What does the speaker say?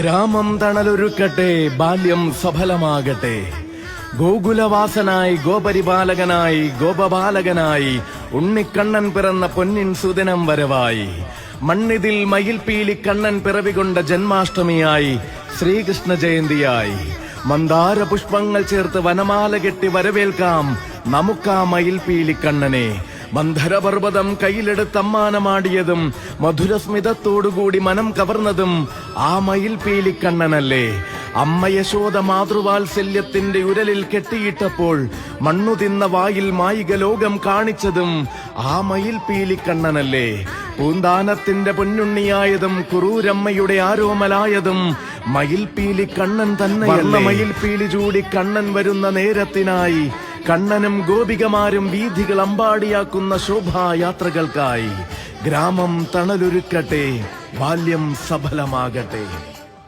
ഗ്രാമം തണലൊരുക്കട്ടെ, ബാല്യം സഫലമാകട്ടെ. ഗോകുലവാസനായി, ഗോപരിപാലകനായി, ഗോപബാലകനായി ഉണ്ണിക്കണ്ണൻ പിറന്ന പൊന്നിൻ സുദിനം വരവായി. മണ്ണിതിൽ മയിൽപീലി കണ്ണൻ പിറവികൊണ്ട ജന്മാഷ്ടമിയായി, ശ്രീകൃഷ്ണ ജയന്തിയായി. മന്ദാര പുഷ്പങ്ങൾ ചേർത്ത് വനമാല കെട്ടി വരവേൽക്കാം നമുക്കാ മയിൽപീലി കണ്ണനെ. മന്ധരപർവ്വതം കയ്യിലെടുത്തമ്മാനമാടിയതും മധുരസ്മിതത്തോടുകൂടി മനം കവർന്നതും ആ മയിൽപീലി കണ്ണനല്ലേ. അമ്മ യശോദ മാതൃവാത്സല്യത്തിന്റെ ഉരലിൽ കെട്ടിയിട്ടപ്പോൾ മണ്ണു തിന്ന വായിൽ മായിക ലോകം കാണിച്ചതും ആ മയിൽപീലി കണ്ണനല്ലേ. പൂന്താനത്തിന്റെ പൊന്നുണ്ണിയായതും കുറൂരമ്മയുടെ ആരോമലായതും മയിൽപീലി കണ്ണൻ തന്നെ. മയിൽപീലി ചൂടി കണ്ണൻ വരുന്ന നേരത്തിനായി കണ്ണനും ഗോപികമാരും വീഥികൾ അമ്പാടിയാക്കുന്ന ശോഭായാത്രകൾക്കായി. ഗ്രാമം തണലൊരുക്കട്ടെ, ബാല്യം സഫലമാകട്ടെ.